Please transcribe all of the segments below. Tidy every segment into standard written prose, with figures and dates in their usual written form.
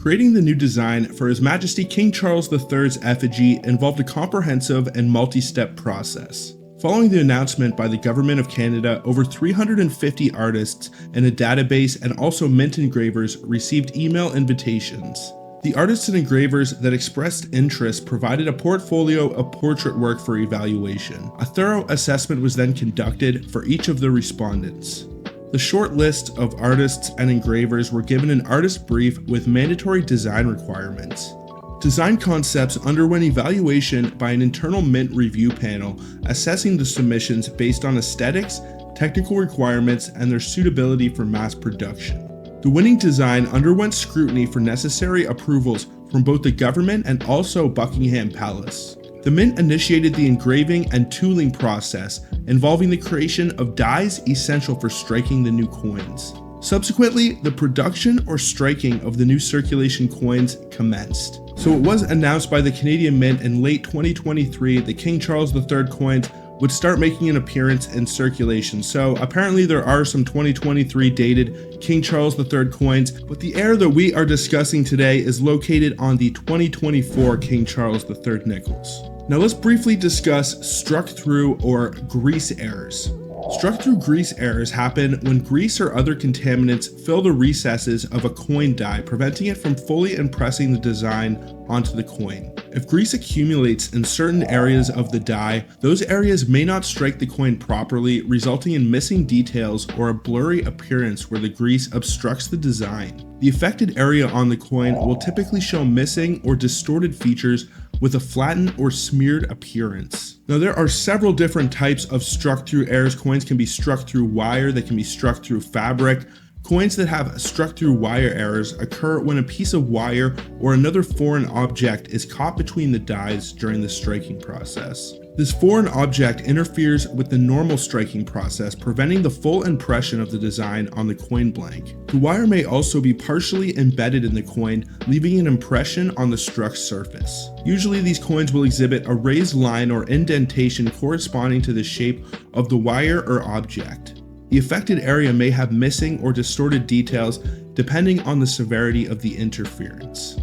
Creating the new design for His Majesty King Charles III's effigy involved a comprehensive and multi-step process. Following the announcement by the Government of Canada, over 350 artists in a database and also mint engravers received email invitations. The artists and engravers that expressed interest provided a portfolio of portrait work for evaluation. A thorough assessment was then conducted for each of the respondents. The short list of artists and engravers were given an artist brief with mandatory design requirements. Design concepts underwent evaluation by an internal mint review panel, assessing the submissions based on aesthetics, technical requirements, and their suitability for mass production. The winning design underwent scrutiny for necessary approvals from both the government and also Buckingham Palace. The mint initiated the engraving and tooling process, involving the creation of dies essential for striking the new coins. Subsequently, the production or striking of the new circulation coins commenced. So it was announced by the Canadian Mint in late 2023 that King Charles III coins would start making an appearance in circulation. So apparently there are some 2023 dated King Charles III coins, but the heir that we are discussing today is located on the 2024 King Charles III nickels. Now let's briefly discuss struck-through or grease errors. Struck-through grease errors happen when grease or other contaminants fill the recesses of a coin die, preventing it from fully impressing the design onto the coin. If grease accumulates in certain areas of the die, those areas may not strike the coin properly, resulting in missing details or a blurry appearance where the grease obstructs the design. The affected area on the coin will typically show missing or distorted features with a flattened or smeared appearance. Now there are several different types of struck-through errors. Coins can be struck through wire, they can be struck through fabric. Coins that have struck-through wire errors occur when a piece of wire or another foreign object is caught between the dies during the striking process. This foreign object interferes with the normal striking process, preventing the full impression of the design on the coin blank. The wire may also be partially embedded in the coin, leaving an impression on the struck surface. Usually these coins will exhibit a raised line or indentation corresponding to the shape of the wire or object. The affected area may have missing or distorted details depending on the severity of the interference.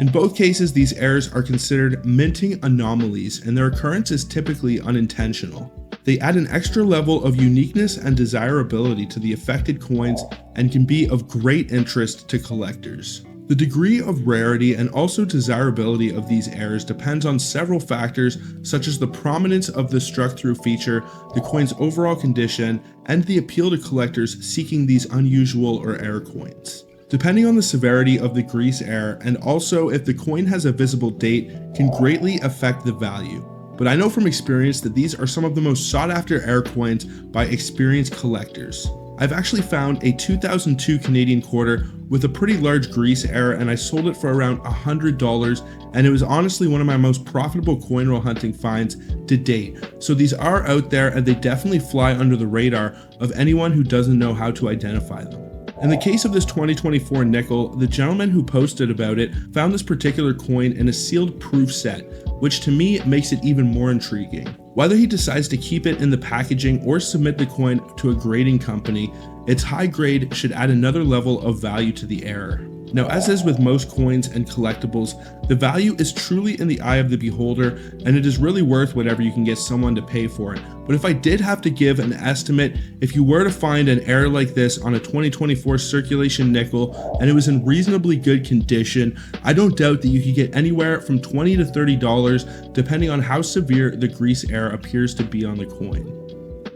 In both cases, these errors are considered minting anomalies, and their occurrence is typically unintentional. They add an extra level of uniqueness and desirability to the affected coins and can be of great interest to collectors. The degree of rarity and also desirability of these errors depends on several factors, such as the prominence of the struck-through feature, the coin's overall condition, and the appeal to collectors seeking these unusual or rare coins. Depending on the severity of the grease error and also if the coin has a visible date can greatly affect the value. But I know from experience that these are some of the most sought after error coins by experienced collectors. I've actually found a 2002 Canadian quarter with a pretty large grease error, and I sold it for around $100, and it was honestly one of my most profitable coin roll hunting finds to date. So these are out there, and they definitely fly under the radar of anyone who doesn't know how to identify them. In the case of this 2024 nickel, the gentleman who posted about it found this particular coin in a sealed proof set, which to me makes it even more intriguing. Whether he decides to keep it in the packaging or submit the coin to a grading company, its high grade should add another level of value to the error. Now, as is with most coins and collectibles, the value is truly in the eye of the beholder, and it is really worth whatever you can get someone to pay for it. But if I did have to give an estimate, if you were to find an error like this on a 2024 circulation nickel and it was in reasonably good condition, I don't doubt that you could get anywhere from $20 to $30 depending on how severe the grease error appears to be on the coin.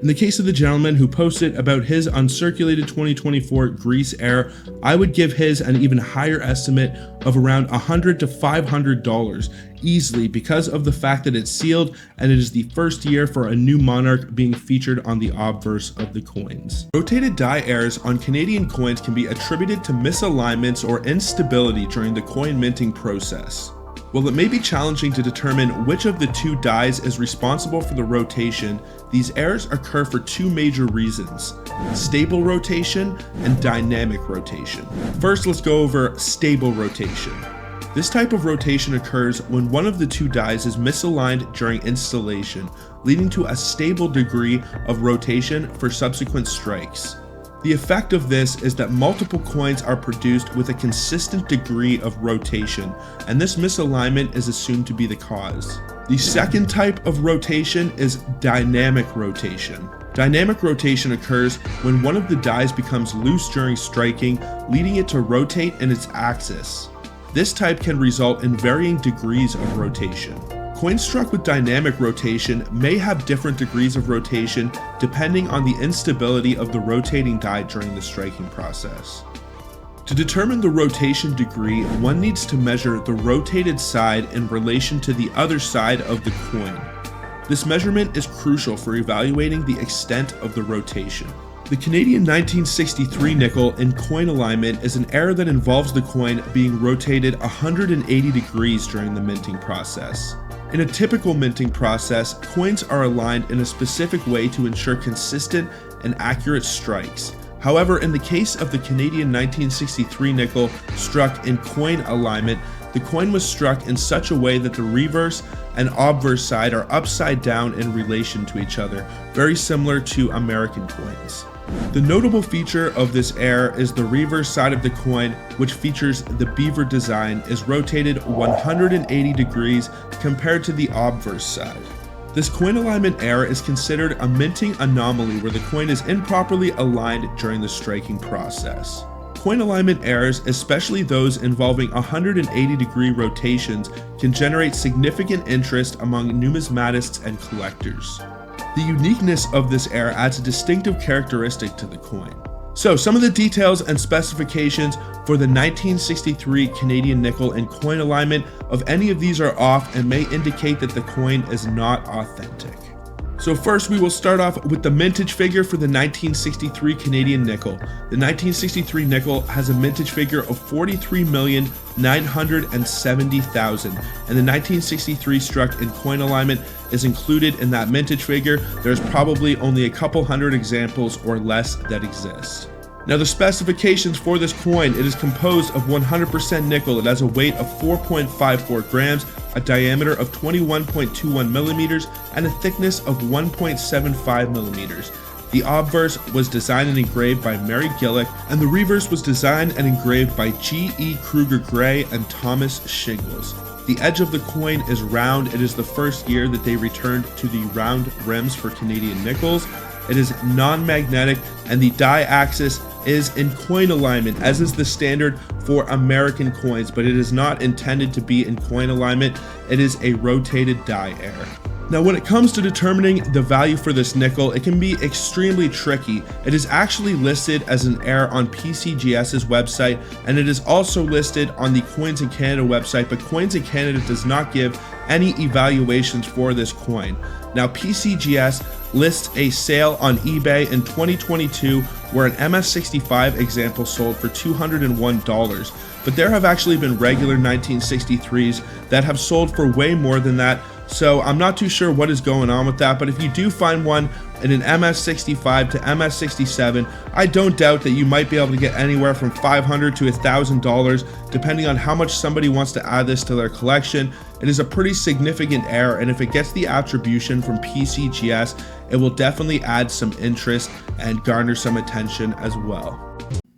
In the case of the gentleman who posted about his uncirculated 2024 grease error, I would give his an even higher estimate of around $100 to $500 easily, because of the fact that it's sealed and it is the first year for a new monarch being featured on the obverse of the coins. Rotated die errors on Canadian coins can be attributed to misalignments or instability during the coin minting process. While it may be challenging to determine which of the two dies is responsible for the rotation, these errors occur for two major reasons: stable rotation and dynamic rotation. First, let's go over stable rotation. This type of rotation occurs when one of the two dies is misaligned during installation, leading to a stable degree of rotation for subsequent strikes. The effect of this is that multiple coins are produced with a consistent degree of rotation, and this misalignment is assumed to be the cause. The second type of rotation is dynamic rotation. Dynamic rotation occurs when one of the dies becomes loose during striking, leading it to rotate in its axis. This type can result in varying degrees of rotation. Coins struck with dynamic rotation may have different degrees of rotation depending on the instability of the rotating die during the striking process. To determine the rotation degree, one needs to measure the rotated side in relation to the other side of the coin. This measurement is crucial for evaluating the extent of the rotation. The Canadian 1963 nickel in coin alignment is an error that involves the coin being rotated 180 degrees during the minting process. In a typical minting process, coins are aligned in a specific way to ensure consistent and accurate strikes. However, in the case of the Canadian 1963 nickel struck in coin alignment, the coin was struck in such a way that the reverse and obverse side are upside down in relation to each other, very similar to American coins. The notable feature of this error is the reverse side of the coin, which features the Beaver design, is rotated 180 degrees compared to the obverse side. This coin alignment error is considered a minting anomaly where the coin is improperly aligned during the striking process. Coin alignment errors, especially those involving 180 degree rotations, can generate significant interest among numismatists and collectors. The uniqueness of this error adds a distinctive characteristic to the coin. So, some of the details and specifications for the 1963 Canadian nickel in coin alignment of any of these are off and may indicate that the coin is not authentic. So first we will start off with the mintage figure for the 1963 Canadian nickel. The 1963 nickel has a mintage figure of 43,970,000, and the 1963 struck in coin alignment is included in that mintage figure. There's probably only a couple hundred examples or less that exist. Now the specifications for this coin, it is composed of 100% nickel. It has a weight of 4.54 grams, a diameter of 21.21 millimeters, and a thickness of 1.75 millimeters. The obverse was designed and engraved by Mary Gillick, and the reverse was designed and engraved by G.E. Kruger Gray and Thomas Shingles. The edge of the coin is round. It is the first year that they returned to the round rims for Canadian nickels. It is non-magnetic, and the die axis is in coin alignment, as is the standard for American coins, but it is not intended to be in coin alignment. It is a rotated die error. Now, when it comes to determining the value for this nickel, it can be extremely tricky. It is actually listed as an error on PCGS's website, and it is also listed on the Coins in Canada website, but Coins in Canada does not give any evaluations for this coin. Now, PCGS lists a sale on eBay in 2022 where an MS65 example sold for $201, but there have actually been regular 1963s that have sold for way more than that. So I'm not too sure what is going on with that, but if you do find one in an MS65 to MS67, I don't doubt that you might be able to get anywhere from $500 to $1,000, depending on how much somebody wants to add this to their collection. It is a pretty significant error, and if it gets the attribution from PCGS, it will definitely add some interest and garner some attention as well.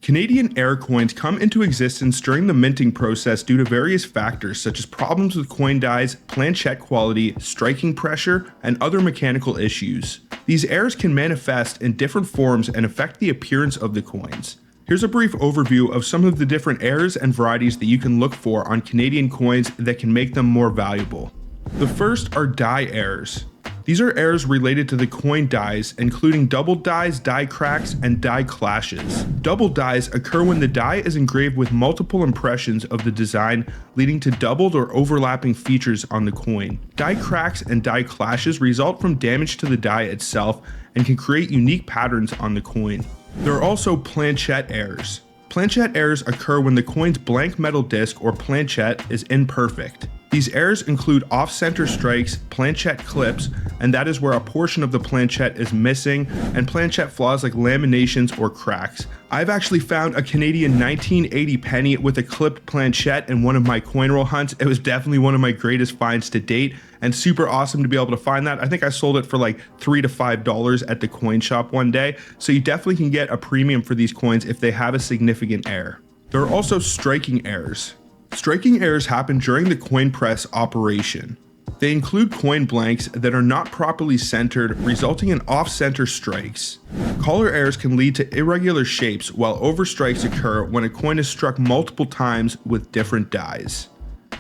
Canadian error coins come into existence during the minting process due to various factors such as problems with coin dies, planchette quality, striking pressure, and other mechanical issues. These errors can manifest in different forms and affect the appearance of the coins. Here's a brief overview of some of the different errors and varieties that you can look for on Canadian coins that can make them more valuable. The first are die errors. These are errors related to the coin dies, including double dies, die cracks, and die clashes. Double dies occur when the die is engraved with multiple impressions of the design, leading to doubled or overlapping features on the coin. Die cracks and die clashes result from damage to the die itself and can create unique patterns on the coin. There are also planchette errors. Planchette errors occur when the coin's blank metal disc or planchette is imperfect. These errors include off-center strikes, planchette clips, and that is where a portion of the planchette is missing, and planchette flaws like laminations or cracks. I've actually found a Canadian 1980 penny with a clipped planchette in one of my coin roll hunts. It was definitely one of my greatest finds to date, and super awesome to be able to find that. I think I sold it for like $3 to $5 at the coin shop one day, so you definitely can get a premium for these coins if they have a significant error. There are also striking errors. Striking errors happen during the coin press operation. They include coin blanks that are not properly centered, resulting in off-center strikes. Collar errors can lead to irregular shapes, while overstrikes occur when a coin is struck multiple times with different dies.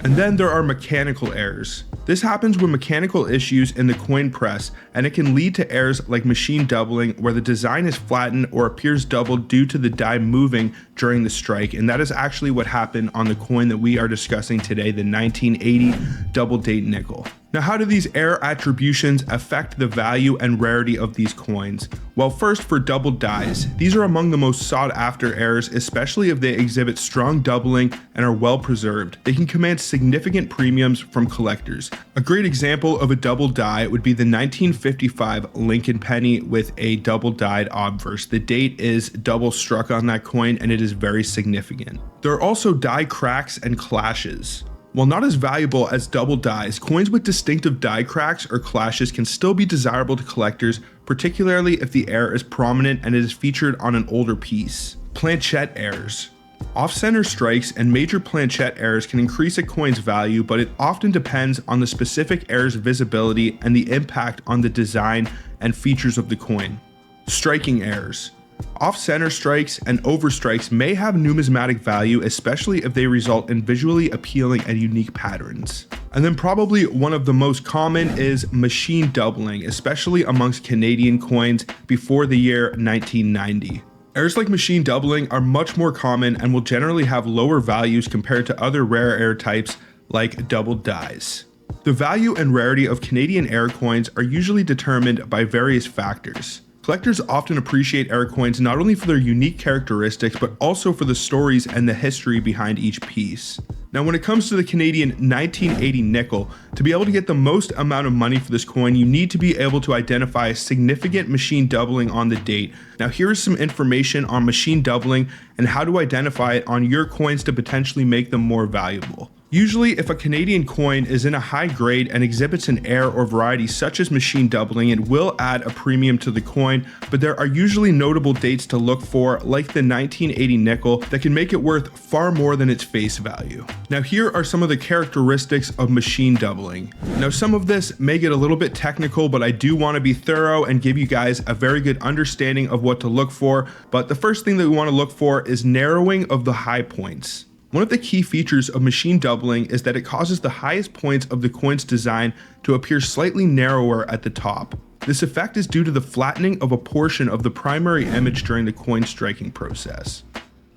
And then there are mechanical errors. This happens with mechanical issues in the coin press, and it can lead to errors like machine doubling, where the design is flattened or appears doubled due to the die moving during the strike, and that is actually what happened on the coin that we are discussing today, the 1980 double date nickel. Now, how do these error attributions affect the value and rarity of these coins? Well, first, for double dies, these are among the most sought after errors, especially if they exhibit strong doubling and are well preserved. They can command significant premiums from collectors. A great example of a double die would be the 1955 Lincoln penny with a double dyed obverse. The date is double struck on that coin, and it is very significant. There are also die cracks and clashes. While not as valuable as double dies, coins with distinctive die cracks or clashes can still be desirable to collectors, particularly if the error is prominent and it is featured on an older piece. Planchette errors. Off-center strikes and major planchette errors can increase a coin's value, but it often depends on the specific error's visibility and the impact on the design and features of the coin. Striking errors. Off-center strikes and overstrikes may have numismatic value, especially if they result in visually appealing and unique patterns. And then probably one of the most common is machine doubling, especially amongst Canadian coins before the year 1990. Errors like machine doubling are much more common and will generally have lower values compared to other rare error types like double dies. The value and rarity of Canadian error coins are usually determined by various factors. Collectors often appreciate error coins not only for their unique characteristics, but also for the stories and the history behind each piece. Now, when it comes to the Canadian 1980 nickel, to be able to get the most amount of money for this coin, you need to be able to identify significant machine doubling on the date. Now, here is some information on machine doubling and how to identify it on your coins to potentially make them more valuable. Usually, if a Canadian coin is in a high grade and exhibits an error or variety such as machine doubling, it will add a premium to the coin, but there are usually notable dates to look for, like the 1980 nickel, that can make it worth far more than its face value. Now, here are some of the characteristics of machine doubling. Now, some of this may get a little bit technical, but I do want to be thorough and give you guys a very good understanding of what to look for. But the first thing that we want to look for is narrowing of the high points. One of the key features of machine doubling is that it causes the highest points of the coin's design to appear slightly narrower at the top. This effect is due to the flattening of a portion of the primary image during the coin striking process.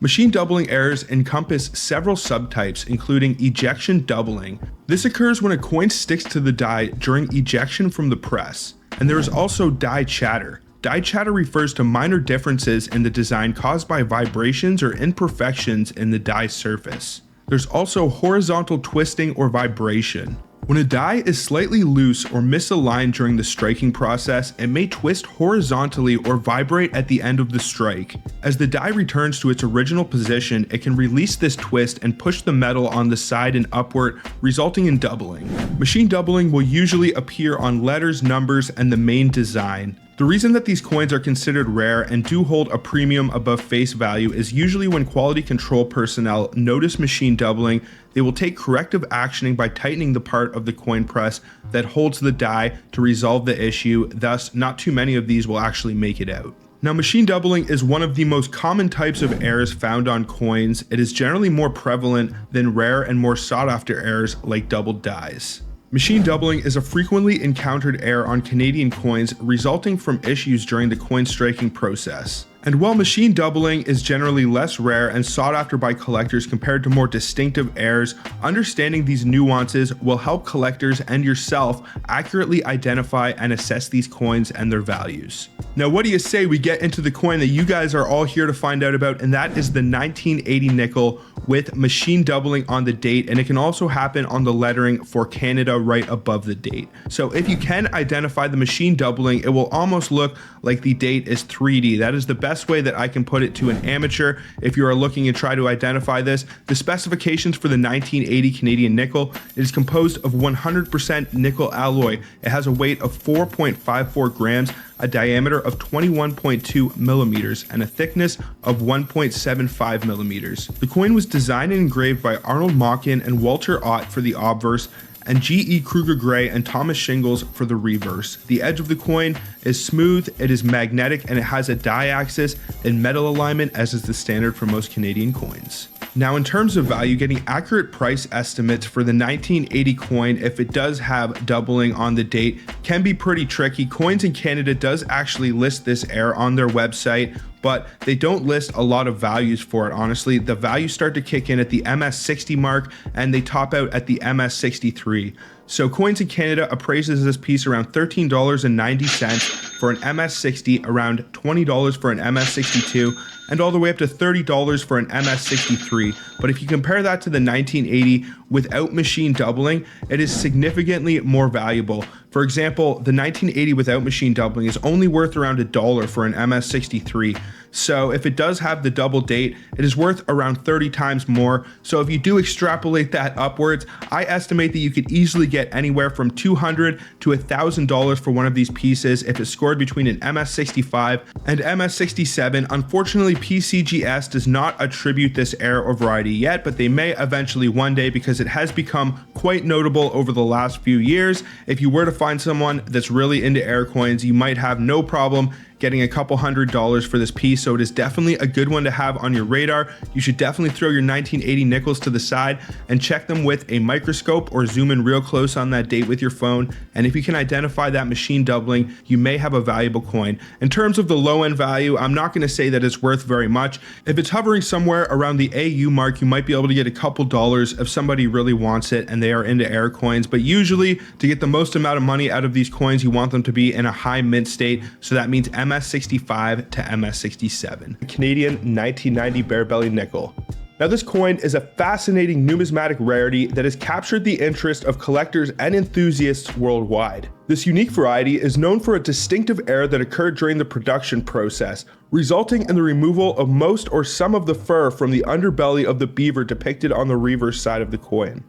Machine doubling errors encompass several subtypes, including ejection doubling. This occurs when a coin sticks to the die during ejection from the press. And there is also die chatter. Die chatter refers to minor differences in the design caused by vibrations or imperfections in the die surface. There's also horizontal twisting or vibration. When a die is slightly loose or misaligned during the striking process, it may twist horizontally or vibrate at the end of the strike. As the die returns to its original position, it can release this twist and push the metal on the side and upward, resulting in doubling. Machine doubling will usually appear on letters, numbers, and the main design. The reason that these coins are considered rare and do hold a premium above face value is usually when quality control personnel notice machine doubling, they will take corrective actioning by tightening the part of the coin press that holds the die to resolve the issue, thus not too many of these will actually make it out. Now, machine doubling is one of the most common types of errors found on coins. It is generally more prevalent than rare and more sought after errors like double dies. Machine doubling is a frequently encountered error on Canadian coins resulting from issues during the coin striking process. And while machine doubling is generally less rare and sought after by collectors compared to more distinctive errors, understanding these nuances will help collectors and yourself accurately identify and assess these coins and their values. Now, what do you say we get into the coin that you guys are all here to find out about, and that is the 1980 nickel with machine doubling on the date, and it can also happen on the lettering for Canada right above the date. So if you can identify the machine doubling, it will almost look like the date is 3D. That is the best way that I can put it to an amateur if you are looking to try to identify this. The specifications for the 1980 Canadian nickel: it is composed of 100% nickel alloy. It has a weight of 4.54 grams, a diameter of 21.2 millimeters, and a thickness of 1.75 millimeters. The coin was designed and engraved by Arnold Mockin and Walter Ott for the obverse, and G.E. Kruger Gray and Thomas Shingles for the reverse. The edge of the coin is smooth, it is magnetic, and it has a die-axis and metal alignment, as is the standard for most Canadian coins. Now, in terms of value, getting accurate price estimates for the 1980 coin, if it does have doubling on the date, can be pretty tricky. Coins in Canada does actually list this error on their website, but they don't list a lot of values for it, honestly. The values start to kick in at the MS60 mark, and they top out at the MS63. So Coins in Canada appraises this piece around $13.90 for an MS60, around $20 for an MS62, and all the way up to $30 for an MS63. But if you compare that to the 1980 without machine doubling, it is significantly more valuable. For example, the 1980 without machine doubling is only worth around $1 for an MS63. So if it does have the double date, it is worth around 30 times more. So if you do extrapolate that upwards, I estimate that you could easily get anywhere from $200 to $1,000 for one of these pieces if it's scored between an MS65 and MS67. Unfortunately, PCGS does not attribute this error or variety yet, but they may eventually one day, because it has become quite notable over the last few years. If you were to find someone that's really into air coins, you might have no problem getting a couple $100s for this piece. So it is definitely a good one to have on your radar. You should definitely throw your 1980 nickels to the side and check them with a microscope, or zoom in real close on that date with your phone. And if you can identify that machine doubling, you may have a valuable coin. In terms of the low end value, I'm not going to say that it's worth very much. If it's hovering somewhere around the AU mark, you might be able to get a couple dollars if somebody really wants it and they are into air coins. But usually, to get the most amount of money out of these coins, you want them to be in a high mint state. So that means MS65 to MS67. Canadian 1990 bare belly nickel. Now, this coin is a fascinating numismatic rarity that has captured the interest of collectors and enthusiasts worldwide. This unique variety is known for a distinctive error that occurred during the production process, resulting in the removal of most or some of the fur from the underbelly of the beaver depicted on the reverse side of the coin.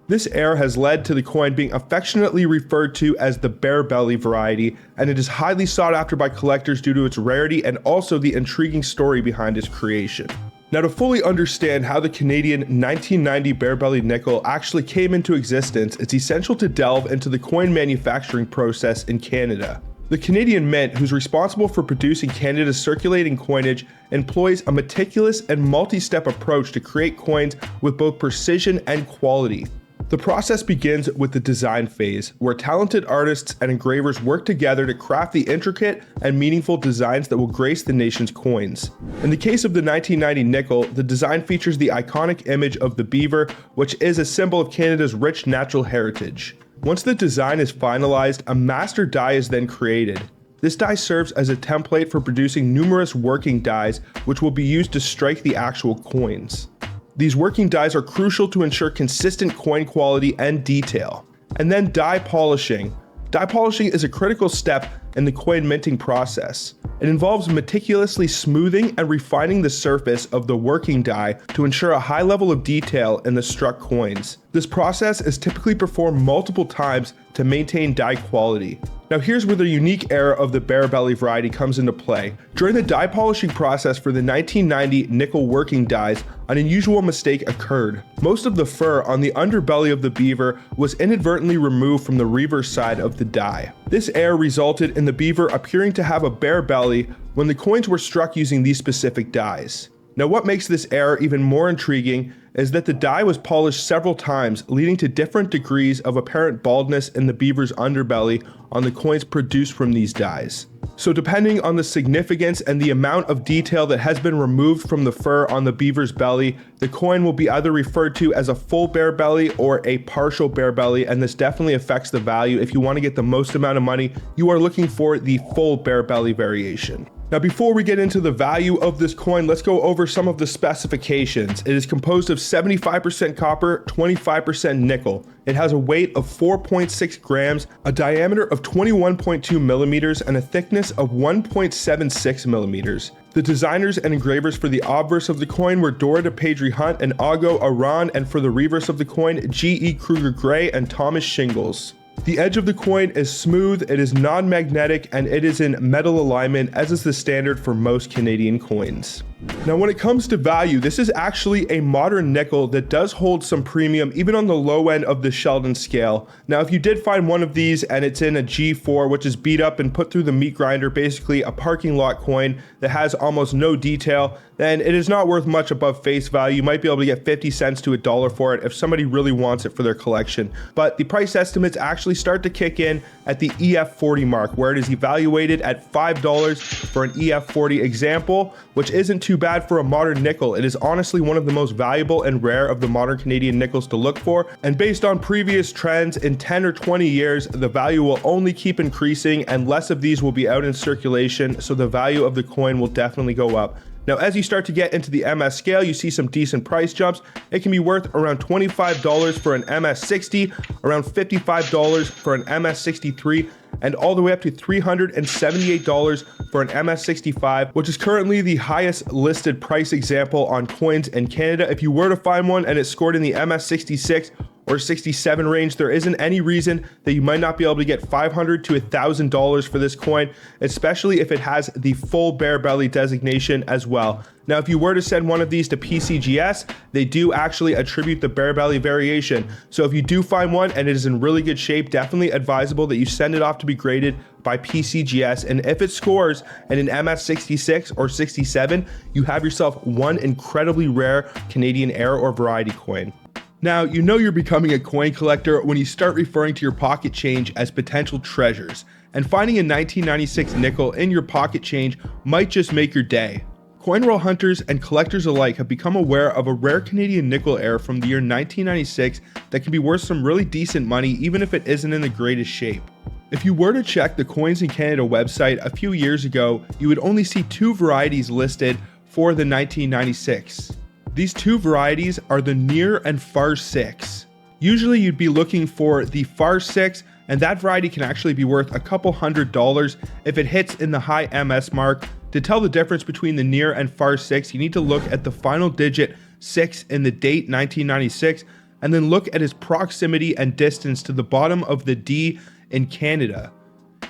This error has led to the coin being affectionately referred to as the bare belly variety, and it is highly sought after by collectors due to its rarity and also the intriguing story behind its creation. Now, to fully understand how the Canadian 1990 bare belly nickel actually came into existence, it's essential to delve into the coin manufacturing process in Canada. The Canadian Mint, who's responsible for producing Canada's circulating coinage, employs a meticulous and multi-step approach to create coins with both precision and quality. The process begins with the design phase, where talented artists and engravers work together to craft the intricate and meaningful designs that will grace the nation's coins. In the case of the 1990 nickel, the design features the iconic image of the beaver, which is a symbol of Canada's rich natural heritage. Once the design is finalized, a master die is then created. This die serves as a template for producing numerous working dies, which will be used to strike the actual coins. These working dies are crucial to ensure consistent coin quality and detail. And then die polishing. Die polishing is a critical step in the coin minting process. It involves meticulously smoothing and refining the surface of the working die to ensure a high level of detail in the struck coins. This process is typically performed multiple times to maintain die quality. Now, here's where the unique era of the bare belly variety comes into play. During the die polishing process for the 1990 nickel working dies, an unusual mistake occurred. Most of the fur on the underbelly of the beaver was inadvertently removed from the reverse side of the die. This error resulted in the beaver appearing to have a bare belly when the coins were struck using these specific dies. Now, what makes this error even more intriguing is that the die was polished several times, leading to different degrees of apparent baldness in the beaver's underbelly on the coins produced from these dies. So depending on the significance and the amount of detail that has been removed from the fur on the beaver's belly, the coin will be either referred to as a full bare belly or a partial bare belly, and this definitely affects the value. If you want to get the most amount of money, you are looking for the full bare belly variation. Now, before we get into the value of this coin, let's go over some of the specifications. It is composed of 75% copper, 25% nickel. It has a weight of 4.6 grams, a diameter of 21.2 millimeters, and a thickness of 1.76 millimeters. The designers and engravers for the obverse of the coin were Dora DePadre Hunt and Ago Aran, and for the reverse of the coin, G.E. Kruger Gray and Thomas Shingles. The edge of the coin is smooth, it is non-magnetic, and it is in metal alignment, as is the standard for most Canadian coins. Now, when it comes to value, this is actually a modern nickel that does hold some premium, even on the low end of the Sheldon scale. Now, if you did find one of these and it's in a G4, which is beat up and put through the meat grinder, basically a parking lot coin that has almost no detail, then it is not worth much above face value. You might be able to get 50 cents to $1 for it if somebody really wants it for their collection. But the price estimates actually start to kick in at the EF40 mark, where it is evaluated at $5 for an EF40 example, which isn't too bad for a modern nickel. It is honestly one of the most valuable and rare of the modern Canadian nickels to look for, and based on previous trends, in 10 or 20 years, the value will only keep increasing and less of these will be out in circulation, so the value of the coin will definitely go up. Now, as you start to get into the MS scale, you see some decent price jumps. It can be worth around $25 for an MS60, around $55 for an MS63, and all the way up to $378 for an MS65, which is currently the highest listed price example on coins in Canada. If you were to find one and it's scored in the MS66 or 67 range, there isn't any reason that you might not be able to get $500 to $1,000 for this coin, especially if it has the full bare belly designation as well. Now, if you were to send one of these to PCGS, they do actually attribute the bare belly variation. So if you do find one and it is in really good shape, definitely advisable that you send it off to be graded by PCGS. And if it scores in an MS66 or 67, you have yourself one incredibly rare Canadian error or variety coin. Now, you know you're becoming a coin collector when you start referring to your pocket change as potential treasures, and finding a 1996 nickel in your pocket change might just make your day. Coin roll hunters and collectors alike have become aware of a rare Canadian nickel heir from the year 1996 that can be worth some really decent money even if it isn't in the greatest shape. If you were to check the Coins in Canada website a few years ago, you would only see two varieties listed for the 1996. These two varieties are the Near and Far 6. Usually you'd be looking for the Far 6, and that variety can actually be worth a couple $100 if it hits in the high MS mark. To tell the difference between the Near and Far 6, you need to look at the final digit 6 in the date 1996, and then look at its proximity and distance to the bottom of the D in Canada.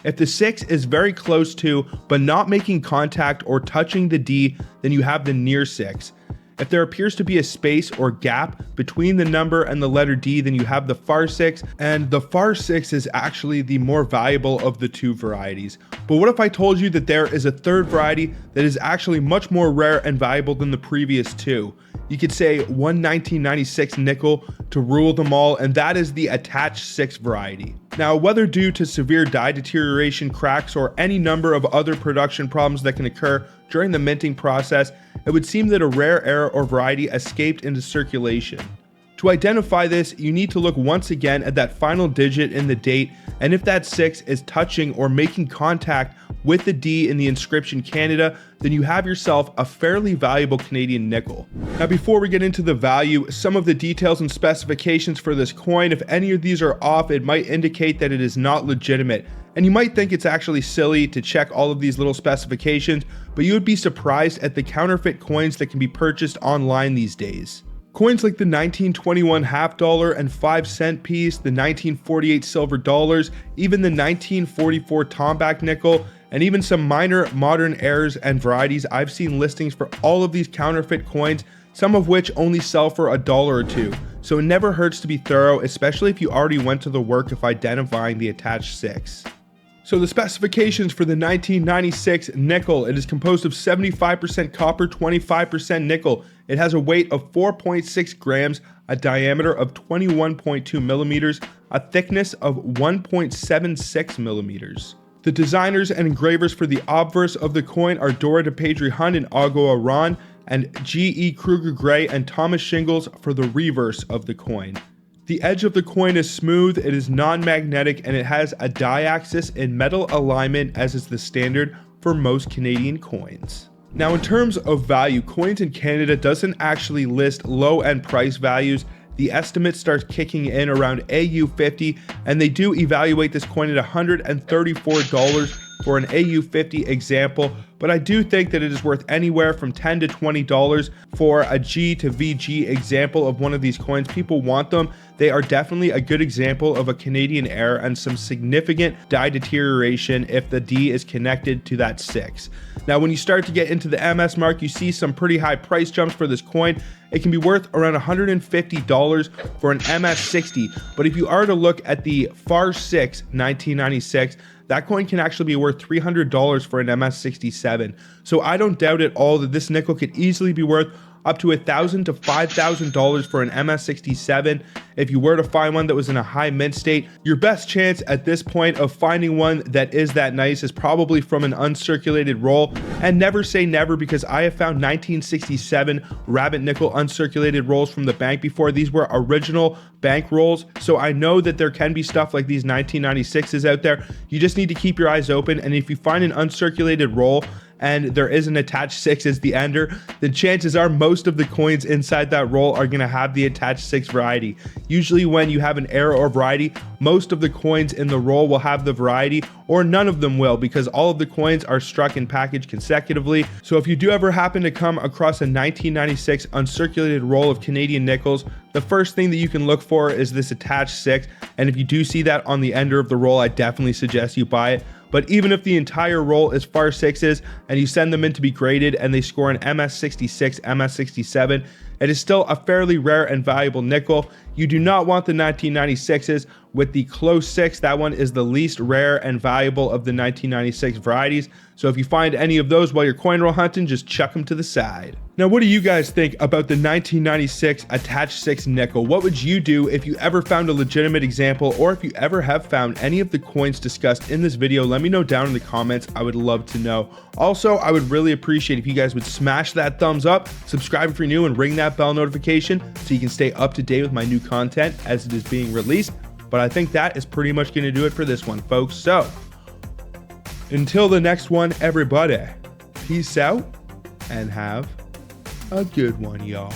If the 6 is very close to, but not making contact or touching the D, then you have the Near 6. If there appears to be a space or gap between the number and the letter D, then you have the Far 6, and the Far 6 is actually the more valuable of the two varieties. But what if I told you that there is a third variety that is actually much more rare and valuable than the previous two? You could say one 1996 nickel to rule them all, and that is the attached 6 variety. Now, whether due to severe die deterioration, cracks, or any number of other production problems that can occur during the minting process, it would seem that a rare error or variety escaped into circulation. To identify this, you need to look once again at that final digit in the date, and if that 6 is touching or making contact with the D in the inscription Canada, then you have yourself a fairly valuable Canadian nickel. Now, before we get into the value, some of the details and specifications for this coin, if any of these are off, it might indicate that it is not legitimate. And you might think it's actually silly to check all of these little specifications, but you would be surprised at the counterfeit coins that can be purchased online these days. Coins like the 1921 half-dollar and 5-cent piece, the 1948 silver dollars, even the 1944 Tomback nickel, and even some minor modern errors and varieties. I've seen listings for all of these counterfeit coins, some of which only sell for $1 or $2. So it never hurts to be thorough, especially if you already went to the work of identifying the attached 6. So the specifications for the 1996 nickel, it is composed of 75% copper, 25% nickel. It has a weight of 4.6 grams, a diameter of 21.2 millimeters, a thickness of 1.76 millimeters. The designers and engravers for the obverse of the coin are Dora DePadre Hunt and Ago Aran, and G.E. Kruger Gray and Thomas Shingles for the reverse of the coin. The edge of the coin is smooth, it is non-magnetic, and it has a die axis in metal alignment, as is the standard for most Canadian coins. Now, in terms of value, Coins in Canada doesn't actually list low-end price values. The estimate starts kicking in around AU50, and they do evaluate this coin at $134 for an AU50 example, but I do think that it is worth anywhere from $10 to $20 for a G to VG example of one of these coins. People want them. They are definitely a good example of a Canadian error and some significant die deterioration if the D is connected to that 6. Now, when you start to get into the MS mark, you see some pretty high price jumps for this coin. It can be worth around $150 for an MS60, but if you are to look at the FAR 6 1996, that coin can actually be worth $300 for an MS67. So I don't doubt at all that this nickel could easily be worth up to $1,000 to $5,000 for an MS67. If you were to find one that was in a high mint state, your best chance at this point of finding one that is that nice is probably from an uncirculated roll. And never say never, because I have found 1967 rabbit nickel uncirculated rolls from the bank before. These were original bank rolls, so I know that there can be stuff like these 1996s out there. You just need to keep your eyes open, and if you find an uncirculated roll and there is an attached 6 as the ender, then chances are most of the coins inside that roll are going to have the attached 6 variety. Usually when you have an error or variety, most of the coins in the roll will have the variety, or none of them will, because all of the coins are struck and packaged consecutively. So if you do ever happen to come across a 1996 uncirculated roll of Canadian nickels, the first thing that you can look for is this attached 6, and if you do see that on the ender of the roll, I definitely suggest you buy it. But even if the entire roll is FAR 6s and you send them in to be graded and they score an MS66, MS67, it is still a fairly rare and valuable nickel. You do not want the 1996s with the close 6. That one is the least rare and valuable of the 1996 varieties. So if you find any of those while you're coin roll hunting, just chuck them to the side. Now, what do you guys think about the 1996 attached 6 nickel? What would you do if you ever found a legitimate example, or if you ever have found any of the coins discussed in this video? Let me know down in the comments. I would love to know. Also, I would really appreciate if you guys would smash that thumbs up, subscribe if you're new, and ring that bell notification so you can stay up to date with my new content as it is being released. But I think that is pretty much going to do it for this one, folks. So until the next one, everybody, peace out and have a good one, y'all.